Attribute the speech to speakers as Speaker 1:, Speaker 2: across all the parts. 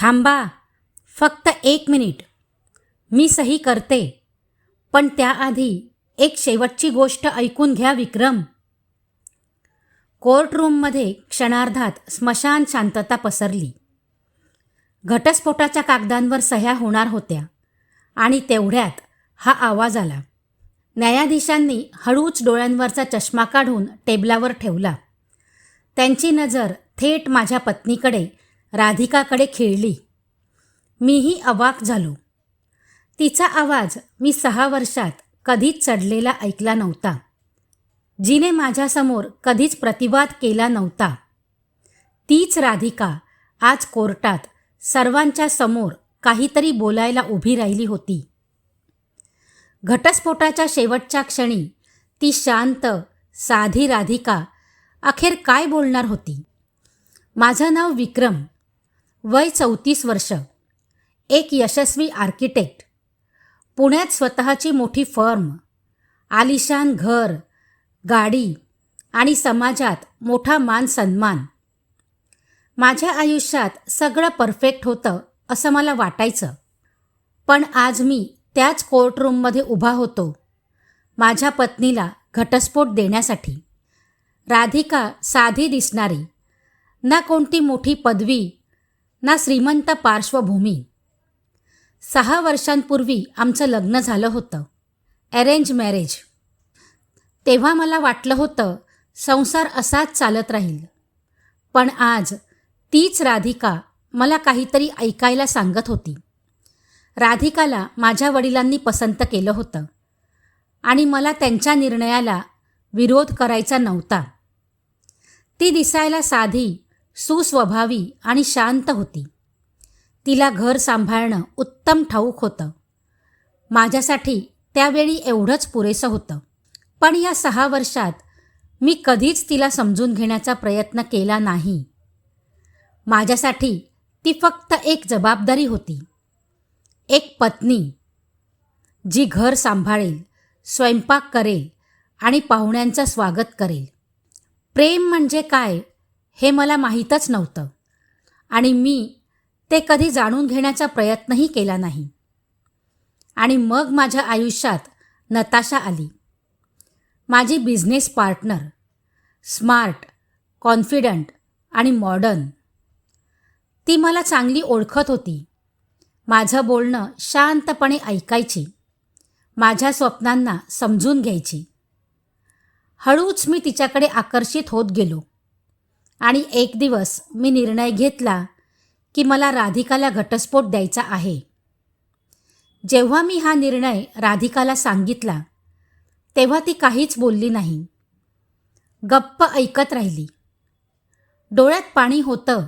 Speaker 1: थांबा, फक्त 1 मिनिट. मी सही करते, पण त्याआधी एक शेवटची गोष्ट ऐकून घ्या विक्रम. कोर्टरूममध्ये क्षणार्धात स्मशान शांतता पसरली. घटस्फोटाच्या कागदांवर सह्या होणार होत्या आणि तेवढ्यात हा आवाज आला. न्यायाधीशांनी हळूच डोळ्यांवरचा चष्मा काढून टेबलावर ठेवला. त्यांची नजर थेट माझ्या पत्नीकडे, राधिकाकडे खिळली. मीही अवाक झालो. तिचा आवाज मी 6 वर्षात कधीच चढलेला ऐकला नव्हता. जिने माझ्यासमोर कधीच प्रतिवाद केला नव्हता. तीच राधिका आज कोर्टात सर्वांच्या समोर काहीतरी बोलायला उभी राहिली होती. घटस्फोटाच्या शेवटच्या क्षणी ती शांत, साधी राधिका अखेर काय बोलणार होती? माझं नाव विक्रम, वय 34 वर्ष, एक यशस्वी आर्किटेक्ट, पुण्यात स्वतःची मोठी फर्म, आलिशान घर, गाडी आणि समाजात मोठा मान सन्मान. माझ्या आयुष्यात सगळं परफेक्ट होतं असं मला वाटायचं. पण आज मी त्याच कोर्टरूममध्ये उभा होतो, माझ्या पत्नीला घटस्फोट देण्यासाठी. राधिका साधी दिसणारी, ना कोणती मोठी पदवी, ना श्रीमंत पार्श्वभूमी. 6 वर्षांपूर्वी आमचं लग्न झालं होतं, अरेंज मॅरेज. तेव्हा मला वाटलं होतं संसार असाच चालत राहील. पण आज तीच राधिका मला काहीतरी ऐकायला सांगत होती. राधिकाला माझ्या वडिलांनी पसंत केलं होतं आणि मला त्यांच्या निर्णयाला विरोध करायचा नव्हता. ती दिसायला साधी, सुस्वभावी आणि शांत होती. तिला घर सांभाळणं उत्तम ठाऊक होतं. माझ्यासाठी त्यावेळी एवढंच पुरेसं होतं. पण या 6 वर्षात मी कधीच तिला समजून घेण्याचा प्रयत्न केला नाही. माझ्यासाठी ती फक्त एक जबाबदारी होती, एक पत्नी जी घर सांभाळेल, स्वयंपाक करेल आणि पाहुण्यांचं स्वागत करेल. प्रेम म्हणजे काय हे मला माहीतच नव्हतं आणि मी ते कधी जाणून घेण्याचा प्रयत्नही केला नाही. आणि मग माझ्या आयुष्यात नताशा आली, माझी बिझनेस पार्टनर, स्मार्ट, कॉन्फिडंट आणि मॉडर्न. ती मला चांगली ओळखत होती. माझं बोलणं शांतपणे ऐकायची, माझ्या स्वप्नांना समजून घ्यायची. हळूच मी तिच्याकडे आकर्षित होत गेलो आणि एक दिवस मी निर्णय घेतला की मला राधिकाला घटस्फोट द्यायचा आहे. जेव्हा मी हा निर्णय राधिकाला सांगितला तेव्हा ती काहीच बोलली नाही. गप्प ऐकत राहिली. डोळ्यात पाणी होतं,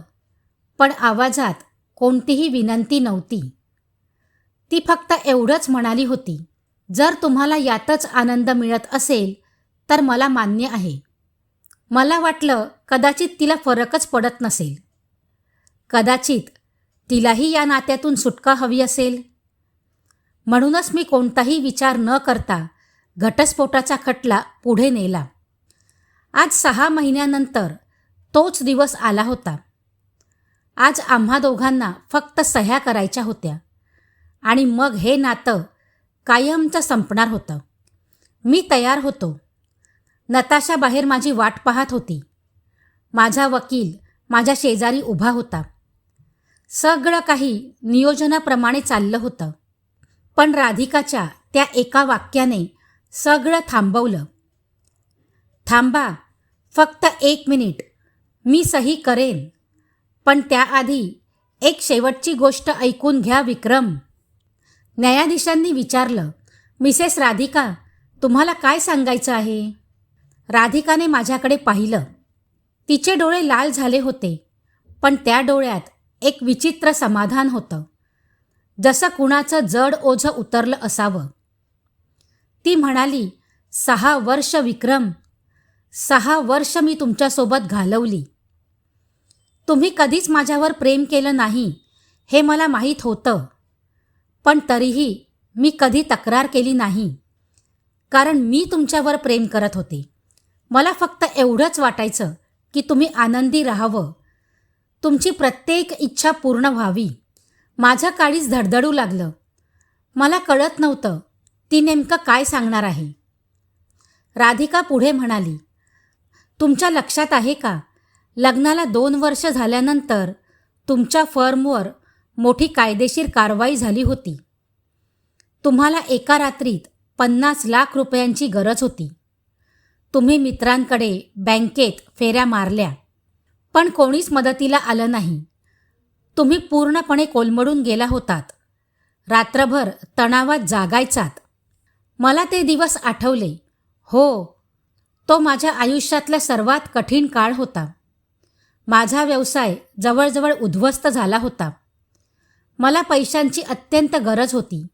Speaker 1: पण आवाजात कोणतीही विनंती नव्हती. ती फक्त एवढंच म्हणाली होती, जर तुम्हाला यातच आनंद मिळत असेल तर मला मान्य आहे. मला वाटलं कदाचित तिला फरकच पडत नसेल. कदाचित तिलाही या नात्यातून सुटका हवी असेल. म्हणूनच मी कोणताही विचार न करता घटस्फोटाचा खटला पुढे नेला. आज 6 महिन्यानंतर तोच दिवस आला होता. आज आम्हा दोघांना फक्त सह्या करायच्या होत्या आणि मग हे नातं कायमचं संपणार होतं. मी तयार होतो. नताशा बाहेर माझी वाट पाहत होती. माझा वकील माझ्या शेजारी उभा होता. सगळं काही नियोजनाप्रमाणे चाललं होतं. पण राधिकाच्या त्या एका वाक्याने सगळं थांबवलं. थांबा, फक्त 1 मिनिट. मी सही करेन, पण त्याआधी एक शेवटची गोष्ट ऐकून घ्या विक्रम. न्यायाधीशांनी विचारलं, मिसेस राधिका, तुम्हाला काय सांगायचं आहे? राधिकाने माझ्याकडे पाहिलं. तिचे डोळे लाल झाले होते, पण त्या डोळ्यात एक विचित्र समाधान होतं, जसं कुणाचं जड ओझं उतरलं असावं. ती म्हणाली, 6 वर्ष विक्रम, 6 वर्ष मी तुमच्यासोबत घालवली. तुम्ही कधीच माझ्यावर प्रेम केलं नाही हे मला माहीत होतं, पण तरीही मी कधी तक्रार केली नाही, कारण मी तुमच्यावर प्रेम करत होते. मला फक्त एवढंच वाटायचं की तुम्ही आनंदी राहावं, तुमची प्रत्येक इच्छा पूर्ण व्हावी. माझं काळीज धडधडू लागलं. मला कळत नव्हतं ती नेमकं काय सांगणार आहे. राधिका पुढे म्हणाली, तुमच्या लक्षात आहे का, लग्नाला 2 वर्ष झाल्यानंतर तुमच्या फर्मवर मोठी कायदेशीर कारवाई झाली होती. तुम्हाला एका रात्रीत 50 लाख रुपयांची गरज होती. तुम्ही मित्रांकडे, बँकेत फेऱ्या मारल्या, पण कोणीच मदतीला आलं नाही. तुम्ही पूर्णपणे कोलमडून गेला होतात. रात्रभर तणावात जागायचात. मला ते दिवस आठवले. हो, तो माझ्या आयुष्यातला सर्वात कठीण काळ होता. माझा व्यवसाय जवळजवळ उद्ध्वस्त झाला होता. मला पैशांची अत्यंत गरज होती,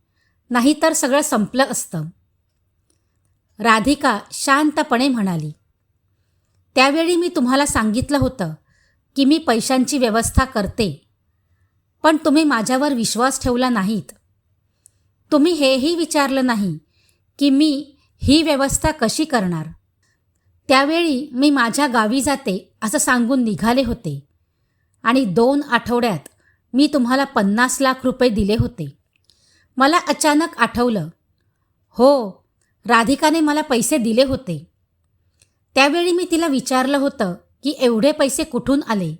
Speaker 1: नाहीतर सगळं संपलं असतं. राधिका शांतपणे म्हणाली, त्यावेळी मी तुम्हाला सांगितलं होतं की मी पैशांची व्यवस्था करते, पण तुम्ही माझ्यावर विश्वास ठेवला नाहीत. तुम्ही हेही विचारलं नाही की मी ही व्यवस्था कशी करणार. त्यावेळी मी माझ्या गावी जाते असं सांगून निघाले होते आणि 2 आठवड्यात मी तुम्हाला 50 लाख रुपये दिले होते. मला अचानक आठवलं, हो, राधिकाने मला पैसे दिले होते. त्यावेळी मी तिला विचारलं होतं की एवढे पैसे कुठून आले.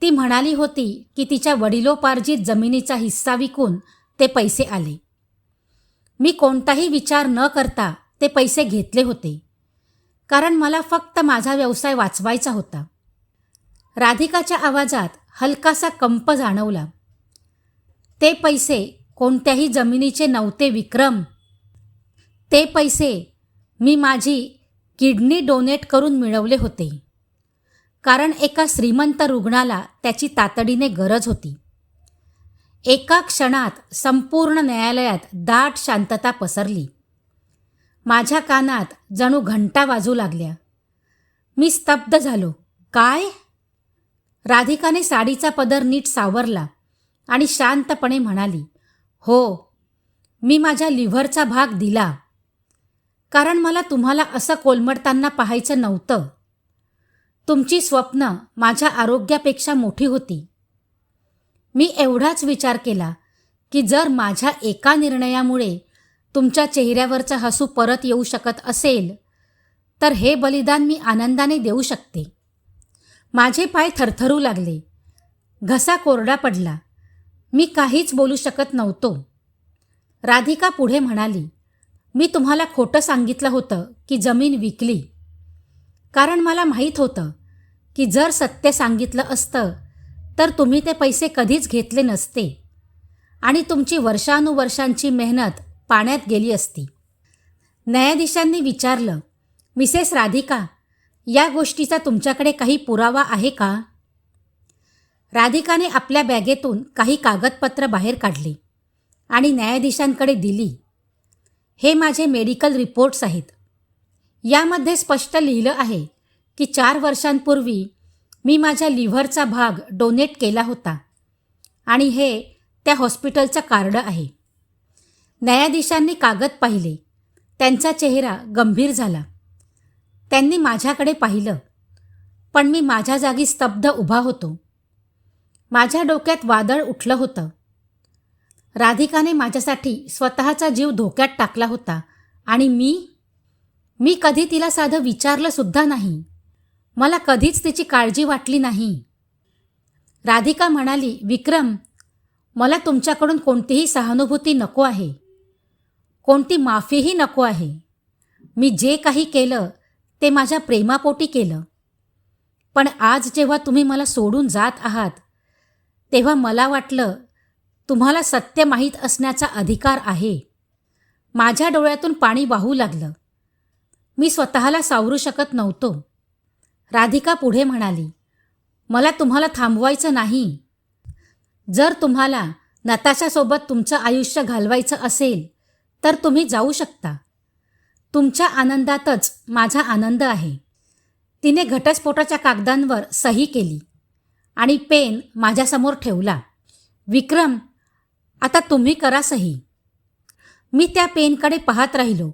Speaker 1: ती म्हणाली होती की तिच्या वडिलोपार्जित जमिनीचा हिस्सा विकून ते पैसे आले. मी कोणताही विचार न करता ते पैसे घेतले होते, कारण मला फक्त माझा व्यवसाय वाचवायचा होता. राधिकाच्या आवाजात हलकासा कंप जाणवला. ते पैसे कोणत्याही जमिनीचे नव्हते विक्रम. ते पैसे मी माझी किडनी डोनेट करून मिळवले होते, कारण एका श्रीमंत रुग्णाला त्याची तातडीने गरज होती. एका क्षणात संपूर्ण न्यायालयात दाट शांतता पसरली. माझ्या कानात जणू घंटा वाजू लागल्या. मी स्तब्ध झालो. काय? राधिकाने साडीचा पदर नीट सावरला आणि शांतपणे म्हणाली, हो, मी माझ्या लिव्हरचा भाग दिला, कारण मला तुम्हाला असं कोलमडताना पाहायचं नव्हतं. तुमची स्वप्न माझ्या आरोग्यापेक्षा मोठी होती. मी एवढाच विचार केला की जर माझ्या एका निर्णयामुळे तुमच्या चेहऱ्यावरचं हसू परत येऊ शकत असेल, तर हे बलिदान मी आनंदाने देऊ शकते. माझे पाय थरथरू लागले. घसा कोरडा पडला. मी काहीच बोलू शकत नव्हतो. राधिका पुढे म्हणाली, मी तुम्हाला खोटं सांगितलं होतं की जमीन विकली, कारण मला माहीत होतं की जर सत्य सांगितलं असतं तर तुम्ही ते पैसे कधीच घेतले नसते आणि तुमची वर्षानुवर्षांची मेहनत पाण्यात गेली असती. न्यायाधीशांनी विचारलं, मिसेस राधिका, या गोष्टीचा तुमच्याकडे काही पुरावा आहे का? राधिकाने आपल्या बॅगेतून काही कागदपत्र बाहेर काढली आणि न्यायाधीशांकडे दिली. हे माझे मेडिकल रिपोर्ट्स आहेत. यामध्ये स्पष्ट लिहिलं आहे की 4 वर्षांपूर्वी मी माझ्या लिव्हरचा भाग डोनेट केला होता आणि हे त्या हॉस्पिटलचं कार्ड आहे. न्यायाधीशांनी कागद पाहिले. त्यांचा चेहरा गंभीर झाला. त्यांनी माझ्याकडे पाहिलं, पण मी माझ्या जागी स्तब्ध उभा होतो. माझ्या डोक्यात वादळ उठलं होतं. राधिकाने माझ्यासाठी स्वतःचा जीव धोक्यात टाकला होता आणि मी कधी तिला साधं विचारलं सुद्धा नाही. मला कधीच तिची काळजी वाटली नाही. राधिका म्हणाली, विक्रम, मला तुमच्याकडून कोणतीही सहानुभूती नको आहे, कोणती माफीही नको आहे. मी जे काही केलं ते माझ्या प्रेमापोटी केलं. पण आज जेव्हा तुम्ही मला सोडून जात आहात, तेव्हा मला वाटलं तुम्हाला सत्य माहीत असण्याचा अधिकार आहे. माझ्या डोळ्यातून पाणी वाहू लागलं. मी स्वतःला सावरू शकत नव्हतो. राधिका पुढे म्हणाली, मला तुम्हाला थांबवायचं नाही. जर तुम्हाला नताशासोबत तुमचं आयुष्य घालवायचं असेल तर तुम्ही जाऊ शकता. तुमच्या आनंदातच माझा आनंद आहे. तिने घटस्फोटाच्या कागदांवर सही केली आणि पेन माझ्यासमोर ठेवला. विक्रम, आता तुम्ही करा सही. मी त्या पेनकडे पाहत राहिलो.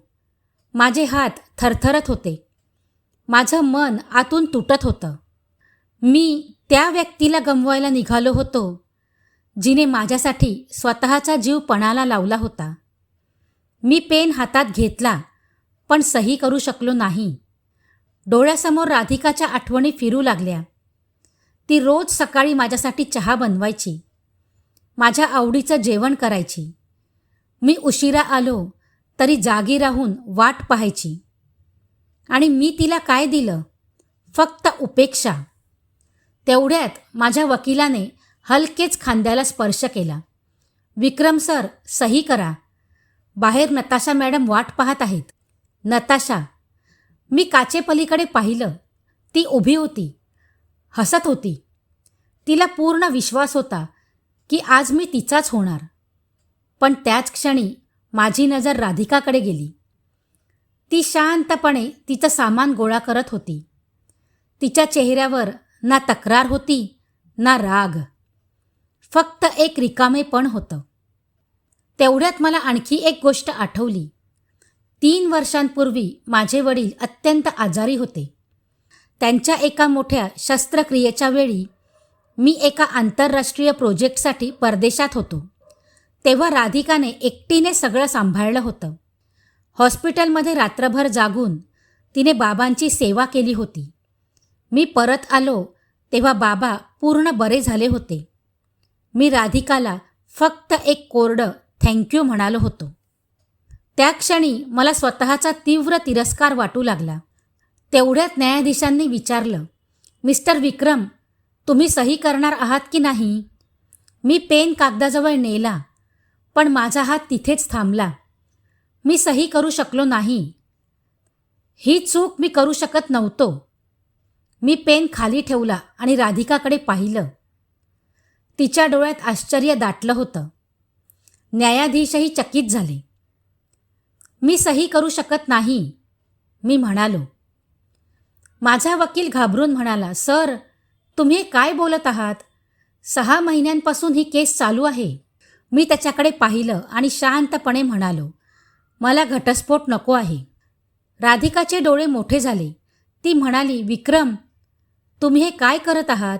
Speaker 1: माझे हात थरथरत होते. माझं मन आतून तुटत होतं. मी त्या व्यक्तीला गमवायला निघालो होतो जिने माझ्यासाठी स्वतःचा जीव पणाला लावला होता. मी पेन हातात घेतला, पण सही करू शकलो नाही. डोळ्यासमोर राधिकाच्या आठवणी फिरू लागल्या. ती रोज सकाळी माझ्यासाठी चहा बनवायची, माझ्या आवडीचं जेवण करायची. मी उशिरा आलो तरी जागी राहून वाट पाहायची. आणि मी तिला काय दिलं? फक्त उपेक्षा. तेवढ्यात माझ्या वकिलाने हलकेच खांद्याला स्पर्श केला. विक्रम सर, सही करा. बाहेर नताशा मॅडम वाट पाहत आहेत. नताशा. मी काचेपलीकडे पाहिलं. ती उभी होती, हसत होती. तिला पूर्ण विश्वास होता की आज मी तिचाच होणार. पण त्याच क्षणी माझी नजर राधिकाकडे गेली. ती शांतपणे तिचं सामान गोळा करत होती. तिच्या चेहऱ्यावर ना तक्रार होती ना राग, फक्त एक रिकामेपण होतं. तेवढ्यात मला आणखी एक गोष्ट आठवली. 3 वर्षांपूर्वी माझे वडील अत्यंत आजारी होते. त्यांच्या एका मोठ्या शस्त्रक्रियेच्या वेळी मी एका आंतरराष्ट्रीय प्रोजेक्टसाठी परदेशात होतो. तेव्हा राधिकाने एकटीने सगळं सांभाळलं होतं. हॉस्पिटलमध्ये रात्रभर जागून तिने बाबांची सेवा केली होती. मी परत आलो तेव्हा बाबा पूर्ण बरे झाले होते. मी राधिकाला फक्त एक कोरडं थँक्यू म्हणालो होतो. त्या क्षणी मला स्वतःचा तीव्र तिरस्कार वाटू लागला. तेवढ्यात न्यायाधीशांनी विचारलं, मिस्टर विक्रम, तुम्ही सही करणार आहात की नाही? मी पेन कागदाजवळ नेला, पण माझा हात तिथेच थांबला. मी सही करू शकलो नाही. ही चूक मी करू शकत नव्हतो. मी पेन खाली ठेवला आणि राधिकाकडे पाहिलं. तिच्या डोळ्यात आश्चर्य दाटलं होतं. न्यायाधीशही चकित झाले. मी सही करू शकत नाही, मी म्हणालो. माझा वकील घाबरून म्हणाला, सर, तुम्ही काय बोलत आहात? 6 महिन्यांपासून ही केस चालू आहे. मी त्याच्याकडे पाहिलं आणि शांतपणे म्हणालो, मला घटस्फोट नको आहे. राधिकाचे डोळे मोठे झाले. ती म्हणाली, विक्रम, तुम्ही हे काय करत आहात?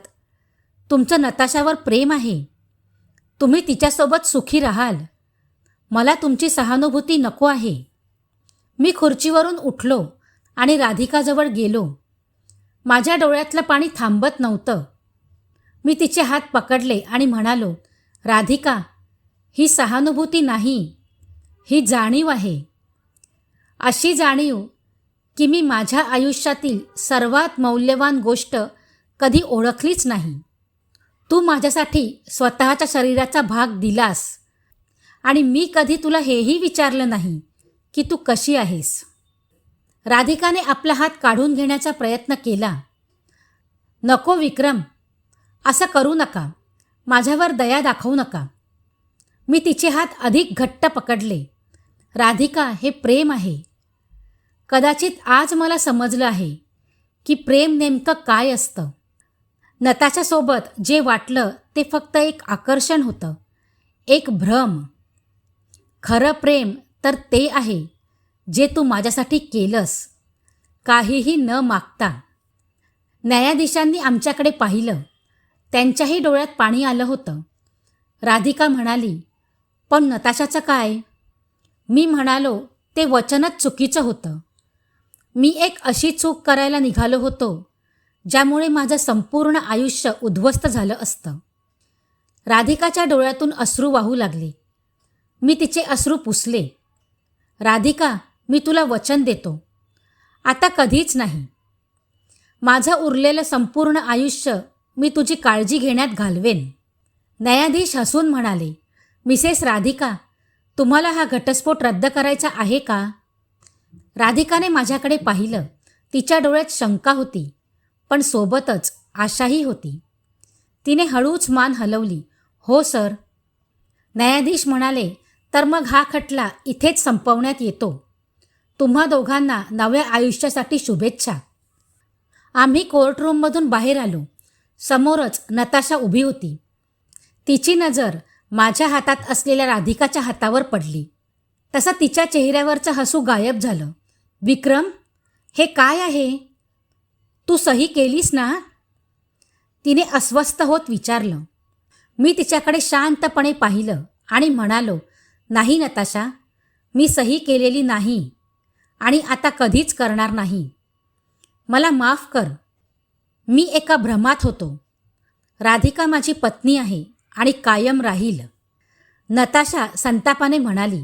Speaker 1: तुमचं नताशावर प्रेम आहे. तुम्ही तिच्यासोबत सुखी राहाल. मला तुमची सहानुभूती नको आहे. मी खुर्चीवरून उठलो आणि राधिकाजवळ गेलो. माझ्या डोळ्यातलं पाणी थांबत नव्हतं. मी तिचे हात पकडले आणि म्हणालो, राधिका, ही सहानुभूती नाही, ही जाणीव आहे. अशी जाणीव की मी माझ्या आयुष्यातील सर्वात मौल्यवान गोष्ट कधी ओळखलीच नाही. तू माझ्यासाठी स्वतःच्या शरीराचा भाग दिलास आणि मी कधी तुला हेही विचारलं नाही की तू कशी आहेस. राधिकाने आपला हात काढून घेण्याचा प्रयत्न केला. नको विक्रम, असं करू नका. माझ्यावर दया दाखवू नका. मी तिचे हात अधिक घट्ट पकडले. राधिका, हे प्रेम आहे. कदाचित आज मला समजलं आहे की प्रेम नेमकं काय असतं. नताशासोबत जे वाटलं ते फक्त एक आकर्षण होतं, एक भ्रम. खरं प्रेम तर ते आहे जे तू माझ्यासाठी केलंस, काहीही न मागता. न्यायाधीशांनी आमच्याकडे पाहिलं. त्यांच्याही डोळ्यात पाणी आलं होतं. राधिका म्हणाली, पण नताशाचं काय? मी म्हणालो, ते वचनच चुकीचं होतं. मी एक अशी चूक करायला निघालो होतो ज्यामुळे माझं संपूर्ण आयुष्य उद्ध्वस्त झालं असतं. राधिकाच्या डोळ्यातून अश्रू वाहू लागले. मी तिचे अश्रू पुसले. राधिका, मी तुला वचन देतो, आता कधीच नाही. माझं उरलेलं संपूर्ण आयुष्य मी तुझी काळजी घेण्यात घालवेन. न्यायाधीश हसून म्हणाले, मिसेस राधिका, तुम्हाला हा घटस्फोट रद्द करायचा आहे का? राधिकाने माझ्याकडे पाहिलं. तिच्या डोळ्यात शंका होती, पण सोबतच आशाही होती. तिने हळूच मान हलवली. हो सर. न्यायाधीश म्हणाले, तर मग हा खटला इथेच संपवण्यात येतो. तुम्हा दोघांना नव्या आयुष्यासाठी शुभेच्छा. आम्ही कोर्टरूममधून बाहेर आलो. समोरच नताशा उभी होती. तिची नजर माझ्या हातात असलेल्या राधिकाच्या हातावर पडली. तसा तिच्या चेहऱ्यावरचं हसू गायब झालं. विक्रम, हे काय आहे? तू सही केलीस ना? तिने अस्वस्थ होत विचारलं. मी तिच्याकडे शांतपणे पाहिलं आणि म्हणालो, नाही नताशा, मी सही केलेली नाही आणि आता कधीच करणार नाही. मला माफ कर. मी एका भ्रमात होतो. राधिका माझी पत्नी आहे आणि कायम राहील. नताशा संतापाने म्हणाली,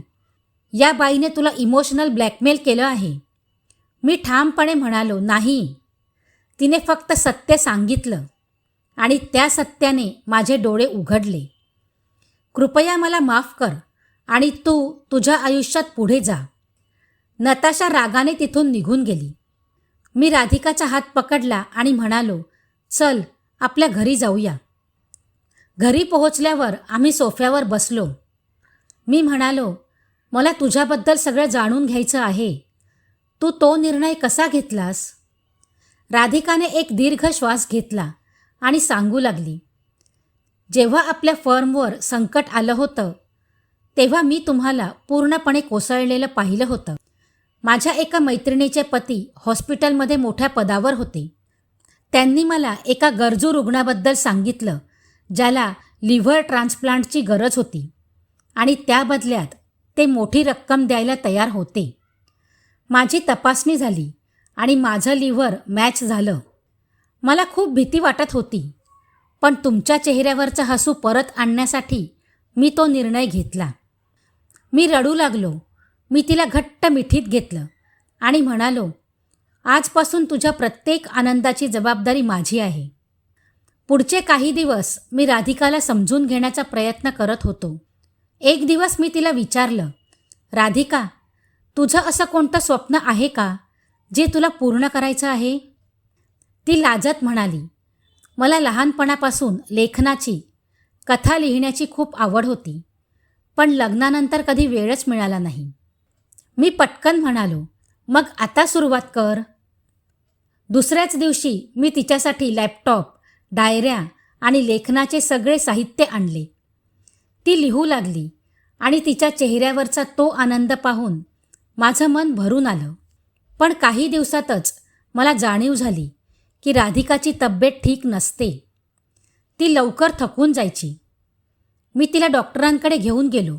Speaker 1: या बाईने तुला इमोशनल ब्लॅकमेल केलं आहे. मी ठामपणे म्हणालो, नाही. तिने फक्त सत्य सांगितलं आणि त्या सत्याने माझे डोळे उघडले. कृपया मला माफ कर आणि तू तुझ्या आयुष्यात पुढे जा. नताशा रागाने तिथून निघून गेली. मी राधिकाचा हात पकडला आणि म्हणालो, चल आपल्या घरी जाऊया. घरी पोहोचल्यावर आम्ही सोफ्यावर बसलो. मी म्हणालो, मला तुझ्याबद्दल सगळं जाणून घ्यायचं आहे. तू तो निर्णय कसा घेतलास? राधिकाने एक दीर्घ श्वास घेतला आणि सांगू लागली, जेव्हा आपल्या फर्मवर संकट आलं होतं तेव्हा मी तुम्हाला पूर्णपणे कोसळलेलं पाहिलं होतं. माझ्या एका मैत्रिणीचे पती हॉस्पिटलमध्ये मोठ्या पदावर होते. त्यांनी मला एका गरजू रुग्णाबद्दल सांगितलं ज्याला लिव्हर ट्रान्सप्लांटची गरज होती आणि त्या बदल्यात ते मोठी रक्कम द्यायला तयार होते. माझी तपासणी झाली आणि माझं लिव्हर मॅच झालं. मला खूप भीती वाटत होती, पण तुमच्या चेहऱ्यावरचं हसू परत आणण्यासाठी मी तो निर्णय घेतला. मी रडू लागलो. मी तिला घट्ट मिठीत घेतलं आणि म्हणालो, आजपासून तुझ्या प्रत्येक आनंदाची जबाबदारी माझी आहे. पुढचे काही दिवस मी राधिकाला समजून घेण्याचा प्रयत्न करत होतो. एक दिवस मी तिला विचारलं, राधिका, तुझं असं कोणतं स्वप्न आहे का जे तुला पूर्ण करायचं आहे? ती लाजत म्हणाली, मला लहानपणापासून लेखनाची, कथा लिहिण्याची खूप आवड होती, पण लग्नानंतर कधी वेळच मिळाला नाही. मी पटकन म्हणालो, मग आता सुरुवात कर. दुसऱ्याच दिवशी मी तिच्यासाठी लॅपटॉप, डायऱ्या आणि लेखनाचे सगळे साहित्य आणले. ती लिहू लागली आणि तिच्या चेहऱ्यावरचा तो आनंद पाहून माझं मन भरून आलं. पण काही दिवसातच मला जाणीव झाली की राधिकाची तब्येत ठीक नसते. ती लवकर थकून जायची. मी तिला डॉक्टरांकडे घेऊन गेलो.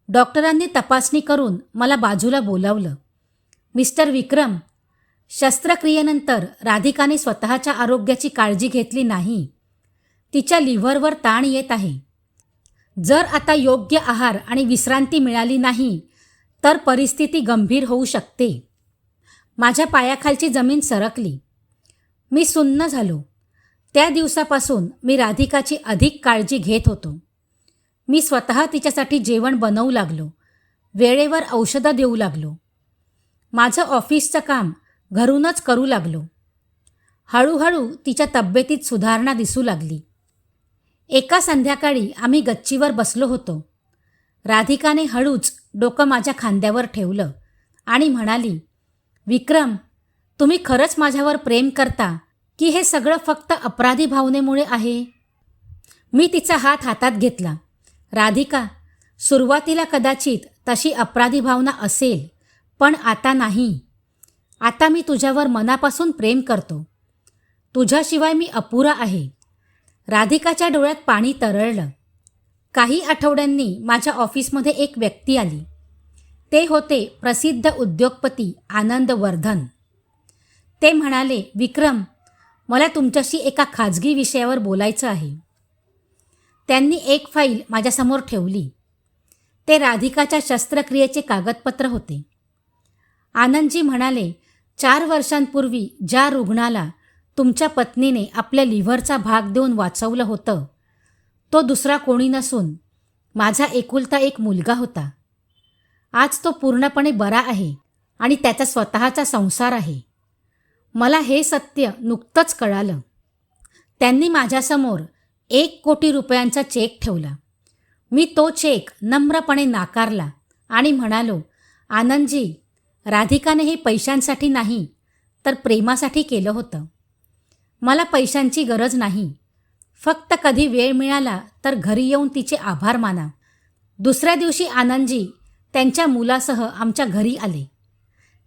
Speaker 1: डॉक्टरांनी तपासणी करून मला बाजूला बोलावलं. मिस्टर विक्रम, शस्त्रक्रियेनंतर राधिकाने स्वतःच्या आरोग्याची काळजी घेतली नाही. तिच्या लिव्हरवर ताण येत आहे. जर आता योग्य आहार आणि विश्रांती मिळाली नाही तर परिस्थिती गंभीर होऊ शकते. माझ्या पायाखालची जमीन सरकली. मी सुन्न झालो. त्या दिवसापासून मी राधिकाची अधिक काळजी घेत होतो. मी स्वतः तिच्यासाठी जेवण बनवू लागलो. वेळेवर औषधं देऊ लागलो. माझं ऑफिसचं काम घरूनच करू लागलो. हळूहळू तिच्या तब्येतीत सुधारणा दिसू लागली. एका संध्याकाळी आम्ही गच्चीवर बसलो होतो. राधिकाने हळूच डोकं माझ्या खांद्यावर ठेवलं आणि म्हणाली, विक्रम, तुम्ही खरंच माझ्यावर प्रेम करता की हे सगळं फक्त अपराधी भावनेमुळे आहे? मी तिचा हात हातात घेतला. राधिका, सुरुवातीला कदाचित तशी अपराधी भावना असेल, पण आता नाही. आता मी तुझ्यावर मनापासून प्रेम करतो. तुझ्याशिवाय मी अपुरा आहे. राधिकाच्या डोळ्यात पाणी तरळलं. काही आठवड्यांनी माझ्या ऑफिसमध्ये एक व्यक्ती आली. ते होते प्रसिद्ध उद्योगपती आनंद वर्धन. ते म्हणाले, विक्रम, मला तुमच्याशी एका खाजगी विषयावर बोलायचं आहे. त्यांनी एक फाईल माझ्यासमोर ठेवली. ते राधिकाच्या शस्त्रक्रियेचे कागदपत्र होते. आनंदजी म्हणाले, 4 वर्षांपूर्वी ज्या रुग्णाला तुमच्या पत्नीने आपल्या लिव्हरचा भाग देऊन वाचवलं होतं, तो दुसरा कोणी नसून माझा एकुलता एक मुलगा होता. आज तो पूर्णपणे बरा आहे आणि त्याचा स्वतःचा संसार आहे. मला हे सत्य नुकतंच कळालं. त्यांनी माझ्यासमोर 1 कोटी रुपयांचा चेक ठेवला. मी तो चेक नम्रपणे नाकारला आणि म्हणालो, आनंदजी, राधिकाने हे पैशांसाठी नाही तर प्रेमासाठी केलं होतं. मला पैशांची गरज नाही. फक्त कधी वेळ मिळाला तर घरी येऊन तिचे आभार माना. दुसऱ्या दिवशी आनंदजी त्यांच्या मुलासह आमच्या घरी आले.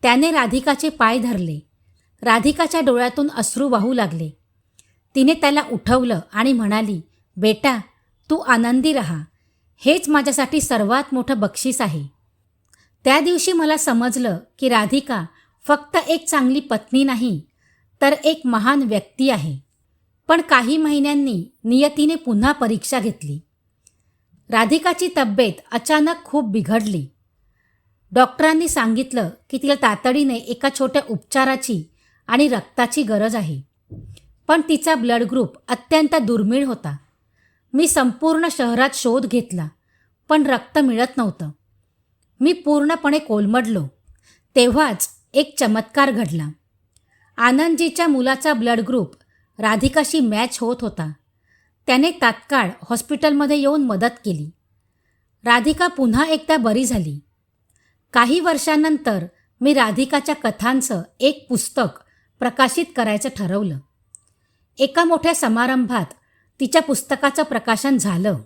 Speaker 1: त्याने राधिकाचे पाय धरले. राधिकाच्या डोळ्यातून अश्रू वाहू लागले. तिने त्याला उठवलं आणि म्हणाली, बेटा, तू आनंदी राहा, हेच माझ्यासाठी सर्वात मोठं बक्षीस आहे. त्या दिवशी मला समजलं की राधिका फक्त एक चांगली पत्नी नाही, तर एक महान व्यक्ती आहे. पण काही महिन्यांनी नियतीने पुन्हा परीक्षा घेतली. राधिकाची तब्येत अचानक खूप बिघडली. डॉक्टरांनी सांगितलं की तिला तातडीने एका छोट्या उपचाराची आणि रक्ताची गरज आहे. पण तिचा ब्लड ग्रुप अत्यंत दुर्मिळ होता. मी संपूर्ण शहरात शोध घेतला, पण रक्त मिळत नव्हतं. मी पूर्णपणे कोलमडलो. तेव्हाच एक चमत्कार घडला. आनंदजीच्या मुलाचा ब्लड ग्रुप राधिकाशी मॅच होत होता. त्याने तात्काळ हॉस्पिटलमध्ये येऊन मदत केली. राधिका पुन्हा एकदा बरी झाली. काही वर्षांनंतर मी राधिकाच्या कथांचं एक पुस्तक प्रकाशित करायचं ठरवलं. एका मोठ्या समारंभात तिच्या पुस्तकाचं प्रकाशन झालं.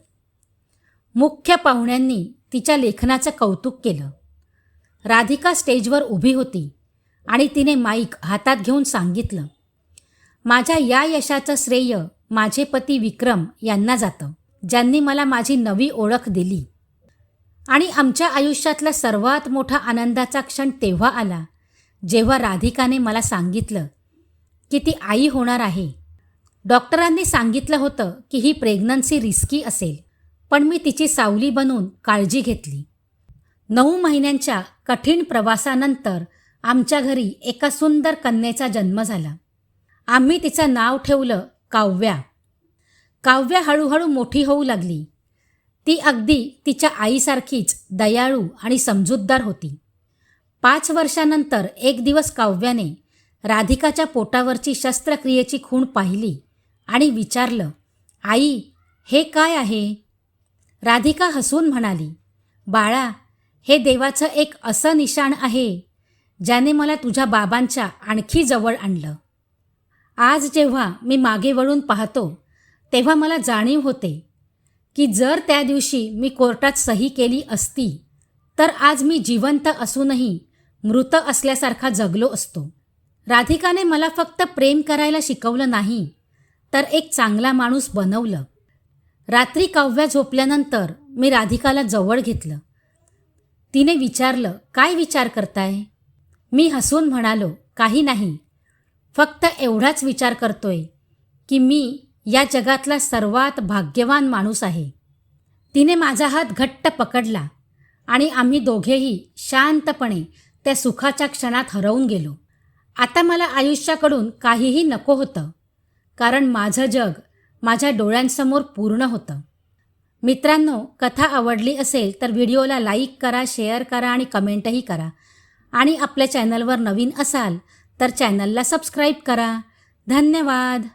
Speaker 1: मुख्य पाहुण्यांनी तिच्या लेखनाचं कौतुक केलं. राधिका स्टेजवर उभी होती आणि तिने माईक हातात घेऊन सांगितलं, माझ्या या यशाचं श्रेय माझे पती विक्रम यांना जातं, ज्यांनी मला माझी नवी ओळख दिली. आणि आमच्या आयुष्यातला सर्वात मोठा आनंदाचा क्षण तेव्हा आला जेव्हा राधिकाने मला सांगितलं की ती आई होणार आहे. डॉक्टरांनी सांगितलं होतं की ही प्रेग्नन्सी रिस्की असेल, पण मी तिची सावली बनून काळजी घेतली. 9 महिन्यांच्या कठीण प्रवासानंतर आमच्या घरी एका सुंदर कन्येचा जन्म झाला. आम्ही तिचं नाव ठेवलं काव्या. काव्या हळूहळू मोठी होऊ लागली. ती अगदी तिच्या आईसारखीच दयाळू आणि समजूतदार होती. 5 वर्षानंतर एक दिवस काव्याने राधिकाच्या पोटावरची शस्त्रक्रियेची खूण पाहिली आणि विचारलं, आई, हे काय आहे? राधिका हसून म्हणाली, बाळा, हे देवाचं एक असं निशाण आहे ज्याने मला तुझ्या बाबांच्या आणखी जवळ आणलं. आज जेव्हा मी मागे वळून पाहतो तेव्हा मला जाणीव होते की जर त्या दिवशी मी कोर्टात सही केली असती तर आज मी जिवंत असूनही मृत असल्यासारखा जगलो असतो. राधिकाने मला फक्त प्रेम करायला शिकवलं नाही, तर एक चांगला माणूस बनवलं. रात्री काव्या झोपल्यानंतर मी राधिकाला जवळ घेतलं. तिने विचारलं, काय विचार करताय? मी हसून म्हणालो, काही नाही, फक्त एवढाच विचार करतोय की मी या जगातला सर्वात भाग्यवान माणूस आहे. तिने माझा हात घट्ट पकडला आणि आम्ही दोघेही शांतपणे त्या सुखाच्या क्षणात हरवून गेलो. आता मला आयुष्याकडून काहीही नको होतं, कारण माझं जग माझ्या डोळ्यांसमोर पूर्ण होतं. मित्रांनो, कथा आवडली असेल तर व्हिडिओला लाईक करा, शेअर करा आणि कमेंटही करा. आणि आपल्या चॅनलवर नवीन असाल तर चॅनलला सबस्क्राईब करा. धन्यवाद.